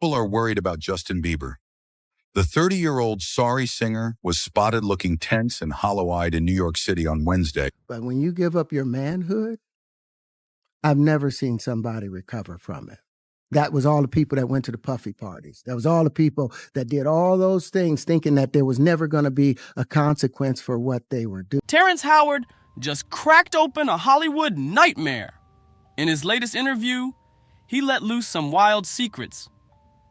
People are worried about Justin Bieber. The 30-year-old sorry singer was spotted looking tense and hollow-eyed in New York City on Wednesday. But when you give up your manhood, I've never seen somebody recover from it. That was all the people that went to the puffy parties. That was all the people that did all those things thinking that there was never going to be a consequence for what they were doing. Terrence Howard just cracked open a Hollywood nightmare. In his latest interview, he let loose some wild secrets.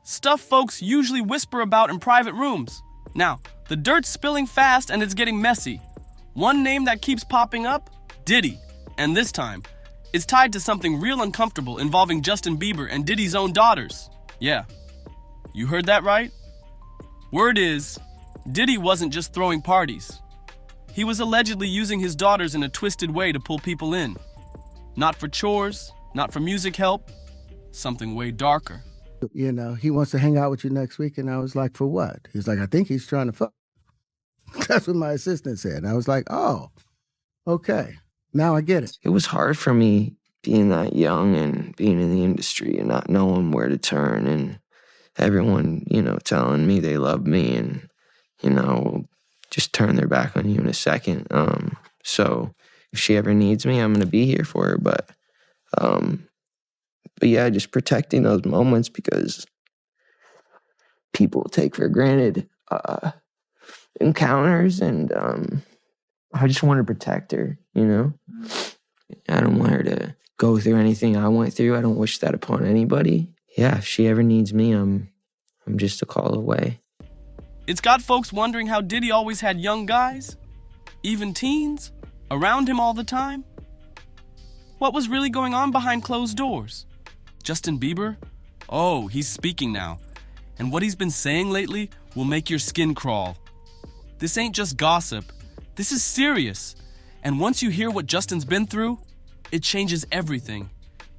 Stuff folks usually whisper about in private rooms. Now, the dirt's spilling fast and it's getting messy. One name that keeps popping up? Diddy. And this time, it's tied to something real uncomfortable involving Justin Bieber and Diddy's own daughters. Yeah, you heard that right? Word is, Diddy wasn't just throwing parties. He was allegedly using his daughters in a twisted way to pull people in. Not for chores, not for music help, something way darker. You know, he wants to hang out with you next week, and I was like, for what? He's like, I think he's trying to fuck. That's what my assistant said. And I was like, oh, okay. Now I get it. It was hard for me being that young and being in the industry and not knowing where to turn and everyone, telling me they love me and, just turn their back on you in a second. So if she ever needs me, I'm going to be here for her. But yeah, just protecting those moments because people take for granted encounters and I just want to protect her, I don't want her to go through anything I went through. I don't wish that upon anybody. Yeah, if she ever needs me, I'm just a call away. It's got folks wondering how Diddy always had young guys, even teens, around him all the time. What was really going on behind closed doors? Justin Bieber? Oh, he's speaking now. And what he's been saying lately will make your skin crawl. This ain't just gossip. This is serious. And once you hear what Justin's been through, it changes everything.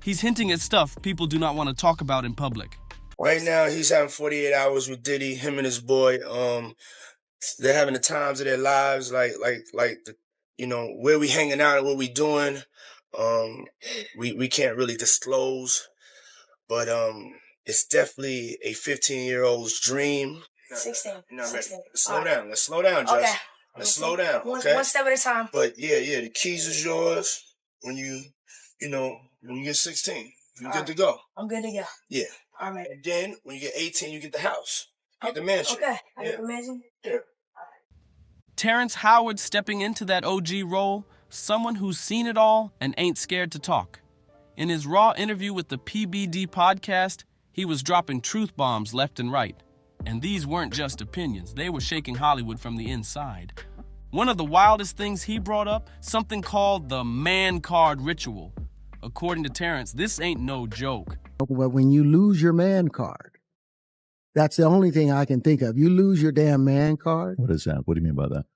He's hinting at stuff people do not want to talk about in public. Right now, he's having 48 hours with Diddy, him and his boy. They're having the times of their lives, like where we hanging out and what we doing. We can't really disclose, but it's definitely a 15-year-old's dream. 16. No, 16. Slow down. Let's slow down, Jess. Okay. Let's slow down. Okay. One step at a time. But yeah, the keys is yours when you get 16. You're good to go. I'm good to go. Yeah. All right. And then when you get 18, you get the house. You get the mansion. Okay. I get the mansion? Yeah. Terrence Howard stepping into that OG role, someone who's seen it all and ain't scared to talk. In his raw interview with the PBD podcast, he was dropping truth bombs left and right. And these weren't just opinions, they were shaking Hollywood from the inside. One of the wildest things he brought up, something called the man card ritual. According to Terrence, this ain't no joke. But when you lose your man card, that's the only thing I can think of. You lose your damn man card. What is that? What do you mean by that?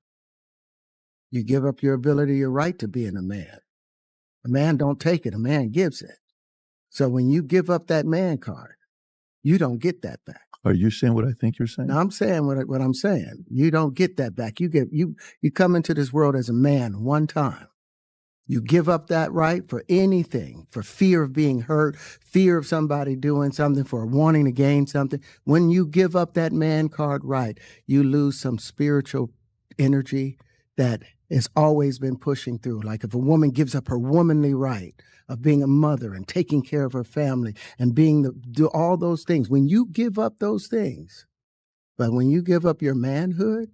You give up your ability, your right to being a man. A man don't take it, a man gives it. So when you give up that man card, you don't get that back. Are you saying what I think you're saying? No, I'm saying what I'm saying. You don't get that back. You come into this world as a man one time. You give up that right for anything, for fear of being hurt, fear of somebody doing something, for wanting to gain something. When you give up that man card right, you lose some spiritual energy that has always been pushing through. Like if a woman gives up her womanly right of being a mother and taking care of her family and do all those things, when you give up those things, but when you give up your manhood,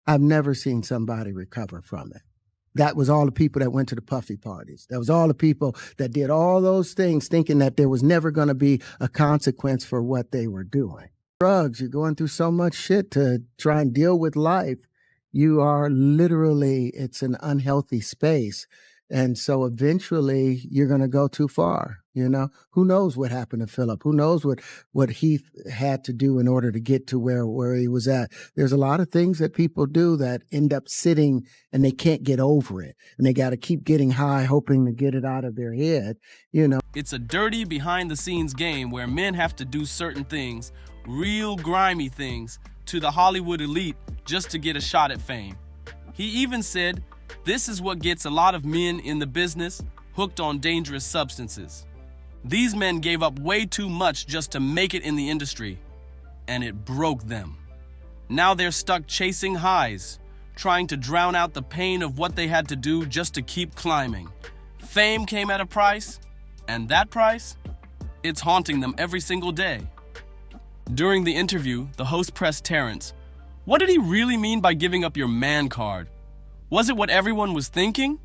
I've never seen somebody recover from it. That was all the people that went to the puffy parties. That was all the people that did all those things thinking that there was never going to be a consequence for what they were doing. Drugs, you're going through so much shit to try and deal with life. You are literally, it's an unhealthy space. And so eventually you're going to go too far. Who knows what happened to Philip? Who knows what he had to do in order to get to where he was at? There's a lot of things that people do that end up sitting and they can't get over it. And they got to keep getting high, hoping to get it out of their head, It's a dirty behind-the-scenes game where men have to do certain things, real grimy things, to the Hollywood elite just to get a shot at fame. He even said, this is what gets a lot of men in the business hooked on dangerous substances. These men gave up way too much just to make it in the industry, and it broke them. Now they're stuck chasing highs, trying to drown out the pain of what they had to do just to keep climbing. Fame came at a price, and that price, it's haunting them every single day. During the interview, the host pressed Terrence, what did he really mean by giving up your man card? Was it what everyone was thinking?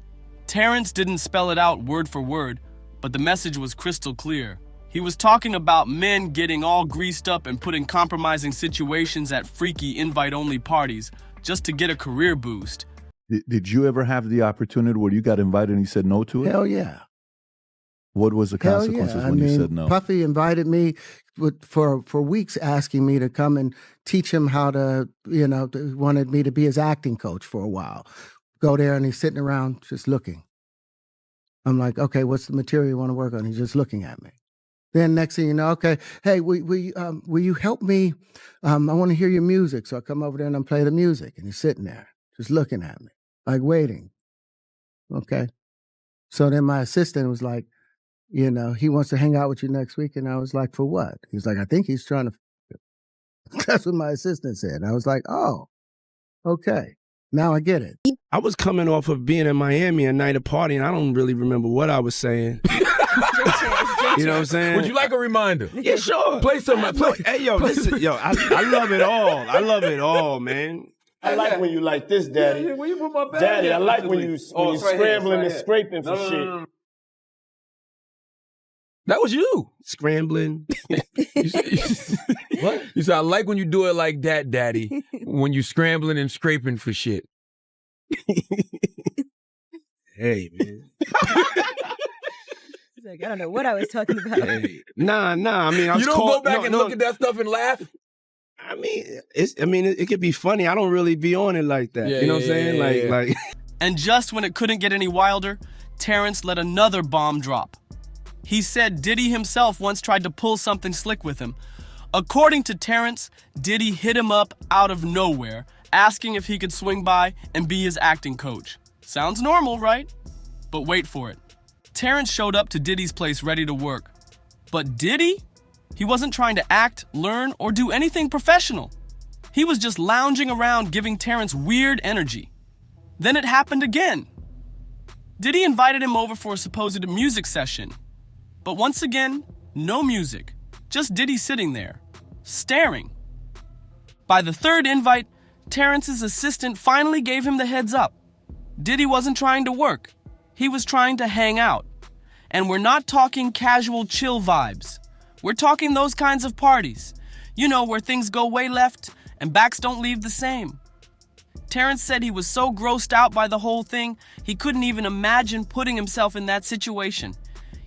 Terrence didn't spell it out word for word, but the message was crystal clear. He was talking about men getting all greased up and put in compromising situations at freaky invite-only parties just to get a career boost. Did you ever have the opportunity where you got invited and you said no to it? Hell yeah. What was the consequences when you said no? Puffy invited me for weeks, asking me to come and teach him how to, wanted me to be his acting coach for a while. Go there and he's sitting around just looking. I'm like, okay, what's the material you want to work on? He's just looking at me. Then next thing you know, okay, hey, will you help me? I want to hear your music. So I come over there and I play the music. And he's sitting there just looking at me, like waiting. Okay. So then my assistant was like, he wants to hang out with you next week. And I was like, for what? He's like, I think he's trying to. That's what my assistant said. I was like, oh, okay. Now I get it. I was coming off of being in Miami a night of party, and I don't really remember what I was saying. You know what I'm saying? Would you like a reminder? Yeah, sure. Play some. Hey, yo, listen, I love it all. I love it all, man. I like when you like this, Daddy. Yeah, where you put my bag? Daddy, I like when you scrambling and scraping for shit. No. That was you. Scrambling. What? You said, I like when you do it like that, Daddy. When you scrambling and scraping for shit. Hey, man. He's like, I don't know what I was talking about. Hey. Nah. I mean, I was you don't go back and look at that stuff and laugh? I mean, it could be funny. I don't really be on it like that. Yeah, you know what I'm saying? Like. And just when it couldn't get any wilder, Terrence let another bomb drop. He said Diddy himself once tried to pull something slick with him. According to Terrence, Diddy hit him up out of nowhere, asking if he could swing by and be his acting coach. Sounds normal, right? But wait for it. Terrence showed up to Diddy's place ready to work. But Diddy? He wasn't trying to act, learn, or do anything professional. He was just lounging around giving Terrence weird energy. Then it happened again. Diddy invited him over for a supposed music session. But once again, no music. Just Diddy sitting there, staring. By the third invite, Terrence's assistant finally gave him the heads up. Diddy wasn't trying to work. He was trying to hang out. And we're not talking casual chill vibes. We're talking those kinds of parties. Where things go way left and backs don't leave the same. Terrence said he was so grossed out by the whole thing, he couldn't even imagine putting himself in that situation.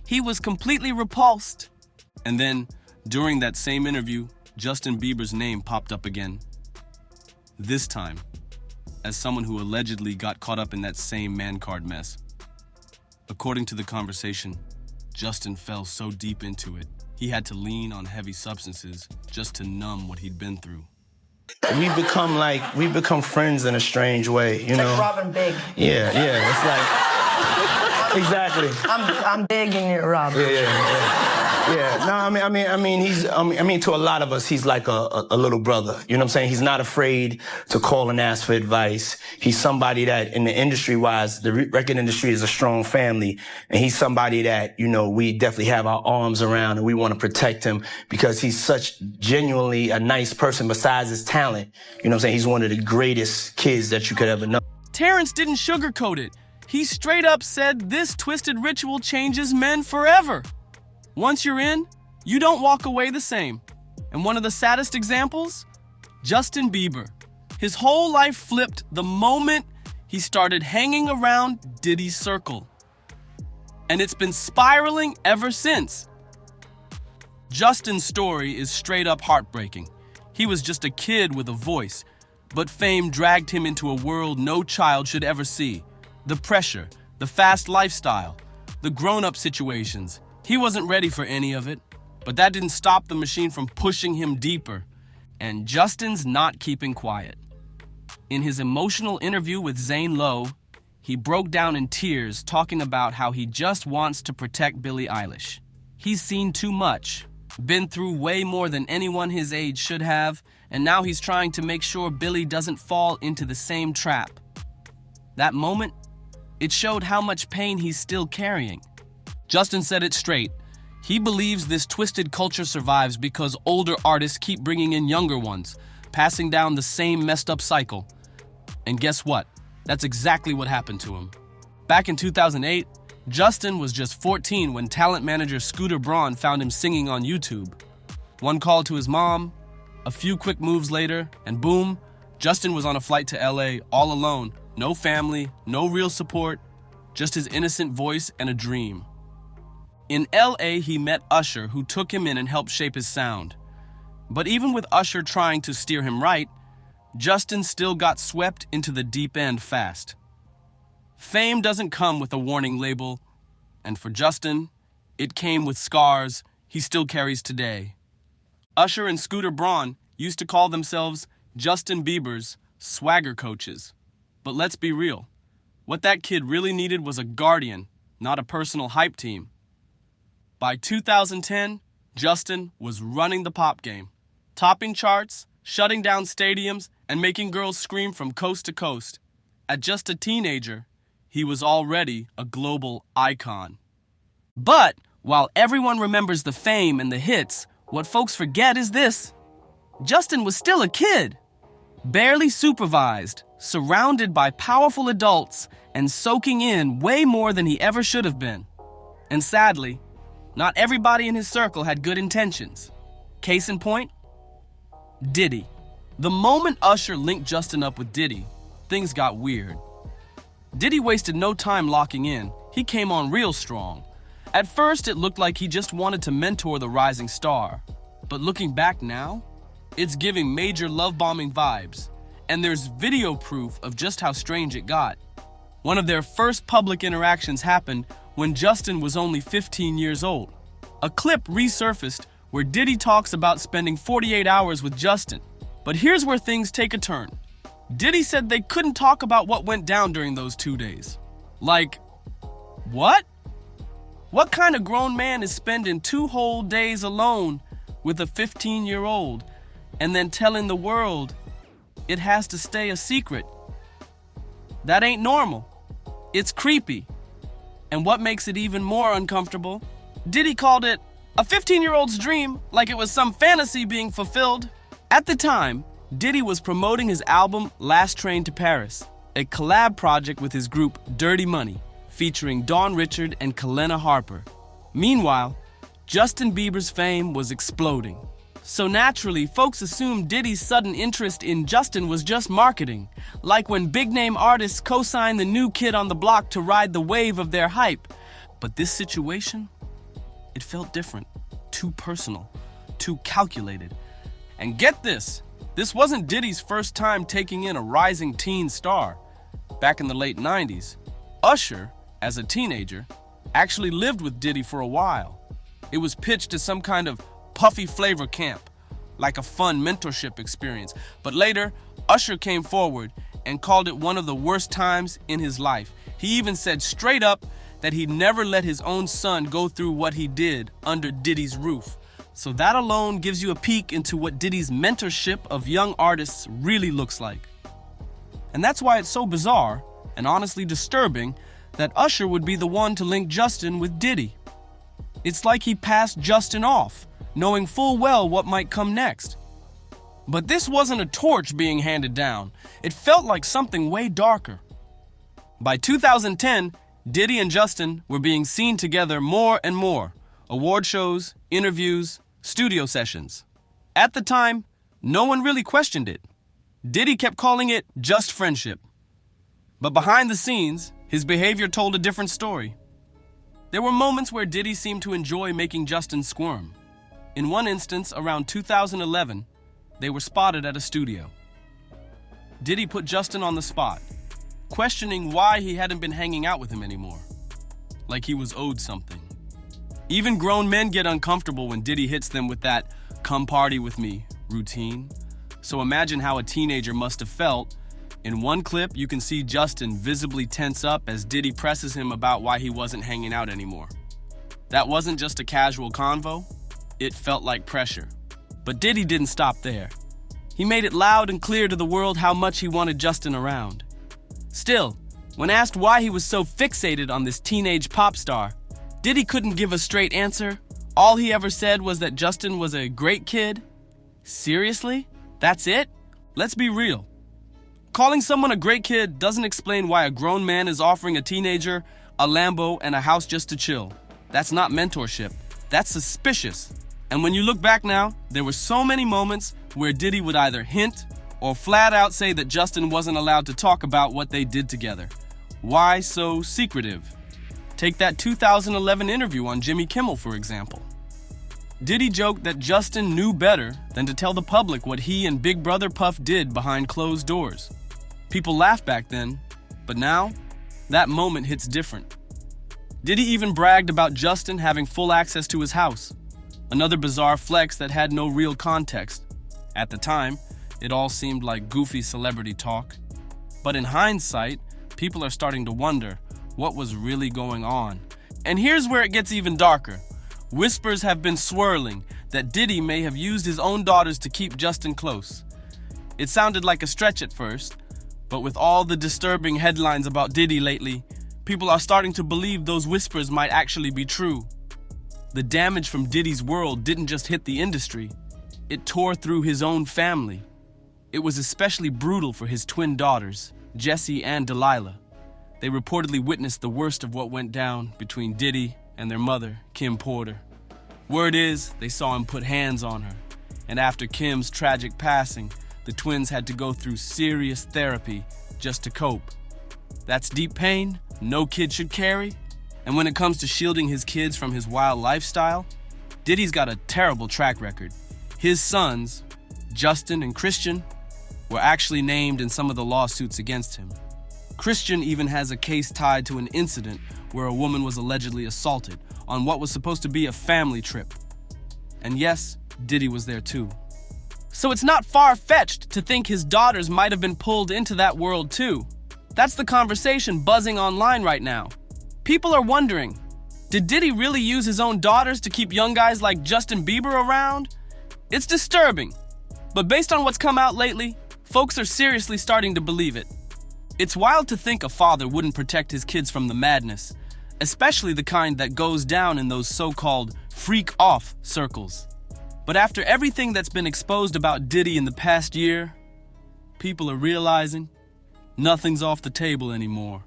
He was completely repulsed. And then, during that same interview, Justin Bieber's name popped up again. This time, as someone who allegedly got caught up in that same man card mess. According to the conversation, Justin fell so deep into it, he had to lean on heavy substances just to numb what he'd been through. We've become friends in a strange way, It's like Robin Big. Yeah, it's like, exactly. I'm big and you're Robin. Yeah. No, I mean, to a lot of us, he's like a little brother. You know what I'm saying? He's not afraid to call and ask for advice. He's somebody that, in the industry-wise, the record industry is a strong family, and he's somebody that, we definitely have our arms around, and we want to protect him because he's such genuinely a nice person besides his talent. You know what I'm saying? He's one of the greatest kids that you could ever know. Terrence didn't sugarcoat it. He straight up said this twisted ritual changes men forever. Once you're in, you don't walk away the same. And one of the saddest examples? Justin Bieber. His whole life flipped the moment he started hanging around Diddy's circle. And it's been spiraling ever since. Justin's story is straight up heartbreaking. He was just a kid with a voice, but fame dragged him into a world no child should ever see. The pressure, the fast lifestyle, the grown-up situations. He wasn't ready for any of it, but that didn't stop the machine from pushing him deeper. And Justin's not keeping quiet. In his emotional interview with Zane Lowe, he broke down in tears talking about how he just wants to protect Billie Eilish. He's seen too much, been through way more than anyone his age should have, and now he's trying to make sure Billy doesn't fall into the same trap. That moment, it showed how much pain he's still carrying. Justin said it straight. He believes this twisted culture survives because older artists keep bringing in younger ones, passing down the same messed up cycle. And guess what? That's exactly what happened to him. Back in 2008, Justin was just 14 when talent manager Scooter Braun found him singing on YouTube. One call to his mom, a few quick moves later, and boom, Justin was on a flight to LA all alone. No family, no real support, just his innocent voice and a dream. In LA, he met Usher, who took him in and helped shape his sound. But even with Usher trying to steer him right, Justin still got swept into the deep end fast. Fame doesn't come with a warning label, and for Justin, it came with scars he still carries today. Usher and Scooter Braun used to call themselves Justin Bieber's swagger coaches. But let's be real, what that kid really needed was a guardian, not a personal hype team. By 2010, Justin was running the pop game, topping charts, shutting down stadiums, and making girls scream from coast to coast. At just a teenager, he was already a global icon. But while everyone remembers the fame and the hits, what folks forget is this. Justin was still a kid, barely supervised, surrounded by powerful adults, and soaking in way more than he ever should have been. And sadly, not everybody in his circle had good intentions. Case in point, Diddy. The moment Usher linked Justin up with Diddy, things got weird. Diddy wasted no time locking in. He came on real strong. At first, it looked like he just wanted to mentor the rising star. But looking back now, it's giving major love-bombing vibes. And there's video proof of just how strange it got. One of their first public interactions happened when Justin was only 15 years old. A clip resurfaced where Diddy talks about spending 48 hours with Justin. But here's where things take a turn. Diddy said they couldn't talk about what went down during those 2 days. Like, what? What kind of grown man is spending 2 whole days alone with a 15-year-old and then telling the world it has to stay a secret? That ain't normal. It's creepy. And what makes it even more uncomfortable, Diddy called it a 15-year-old's dream, like it was some fantasy being fulfilled. At the time, Diddy was promoting his album Last Train to Paris, a collab project with his group Dirty Money, featuring Dawn Richard and Kalena Harper. Meanwhile, Justin Bieber's fame was exploding. So naturally, folks assumed Diddy's sudden interest in Justin was just marketing, like when big-name artists co-sign the new kid on the block to ride the wave of their hype. But this situation, it felt different, too personal, too calculated. And get this wasn't Diddy's first time taking in a rising teen star. Back in the late 90s, Usher, as a teenager, actually lived with Diddy for a while. It was pitched as some kind of puffy flavor camp, like a fun mentorship experience. But later, Usher came forward and called it one of the worst times in his life. He even said straight up that he'd never let his own son go through what he did under Diddy's roof. So that alone gives you a peek into what Diddy's mentorship of young artists really looks like. And that's why it's so bizarre and honestly disturbing that Usher would be the one to link Justin with Diddy. It's like he passed Justin off, knowing full well what might come next. But this wasn't a torch being handed down. It felt like something way darker. By 2010, Diddy and Justin were being seen together more and more. Award shows, interviews, studio sessions. At the time, no one really questioned it. Diddy kept calling it just friendship. But behind the scenes, his behavior told a different story. There were moments where Diddy seemed to enjoy making Justin squirm. In one instance, around 2011, they were spotted at a studio. Diddy put Justin on the spot, questioning why he hadn't been hanging out with him anymore, like he was owed something. Even grown men get uncomfortable when Diddy hits them with that "come party with me" routine. So imagine how a teenager must have felt. In one clip, you can see Justin visibly tense up as Diddy presses him about why he wasn't hanging out anymore. That wasn't just a casual convo, it felt like pressure. But Diddy didn't stop there. He made it loud and clear to the world how much he wanted Justin around. Still, when asked why he was so fixated on this teenage pop star, Diddy couldn't give a straight answer. All he ever said was that Justin was a great kid. Seriously? That's it? Let's be real. Calling someone a great kid doesn't explain why a grown man is offering a teenager a Lambo and a house just to chill. That's not mentorship. That's suspicious. And when you look back now, there were so many moments where Diddy would either hint or flat out say that Justin wasn't allowed to talk about what they did together. Why so secretive? Take that 2011 interview on Jimmy Kimmel, for example. Diddy joked that Justin knew better than to tell the public what he and Big Brother Puff did behind closed doors. People laughed back then, but now, that moment hits different. Diddy even bragged about Justin having full access to his house. Another bizarre flex that had no real context. At the time, it all seemed like goofy celebrity talk. But in hindsight, people are starting to wonder what was really going on. And here's where it gets even darker. Whispers have been swirling that Diddy may have used his own daughters to keep Justin close. It sounded like a stretch at first, but with all the disturbing headlines about Diddy lately, people are starting to believe those whispers might actually be true. The damage from Diddy's world didn't just hit the industry, it tore through his own family. It was especially brutal for his twin daughters, Jessie and Delilah. They reportedly witnessed the worst of what went down between Diddy and their mother, Kim Porter. Word is, they saw him put hands on her, and after Kim's tragic passing, the twins had to go through serious therapy just to cope. That's deep pain no kid should carry. And when it comes to shielding his kids from his wild lifestyle, Diddy's got a terrible track record. His sons, Justin and Christian, were actually named in some of the lawsuits against him. Christian even has a case tied to an incident where a woman was allegedly assaulted on what was supposed to be a family trip. And yes, Diddy was there too. So it's not far-fetched to think his daughters might have been pulled into that world too. That's the conversation buzzing online right now. People are wondering, did Diddy really use his own daughters to keep young guys like Justin Bieber around? It's disturbing, but based on what's come out lately, folks are seriously starting to believe it. It's wild to think a father wouldn't protect his kids from the madness, especially the kind that goes down in those so-called freak-off circles. But after everything that's been exposed about Diddy in the past year, people are realizing nothing's off the table anymore.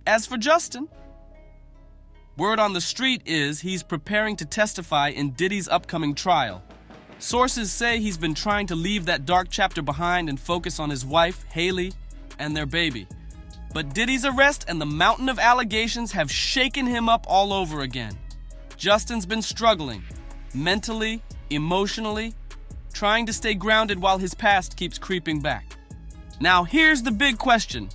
As for Justin, word on the street is he's preparing to testify in Diddy's upcoming trial. Sources say he's been trying to leave that dark chapter behind and focus on his wife, Haley, and their baby. But Diddy's arrest and the mountain of allegations have shaken him up all over again. Justin's been struggling, mentally, emotionally, trying to stay grounded while his past keeps creeping back. Now here's the big question.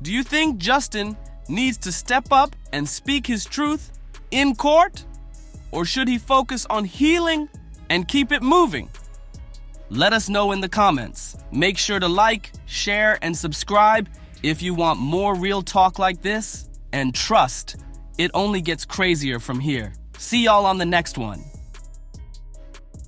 Do you think Justin needs to step up and speak his truth in court? Or should he focus on healing and keep it moving? Let us know in the comments. Make sure to like, share, and subscribe if you want more real talk like this. And trust, it only gets crazier from here. See y'all on the next one.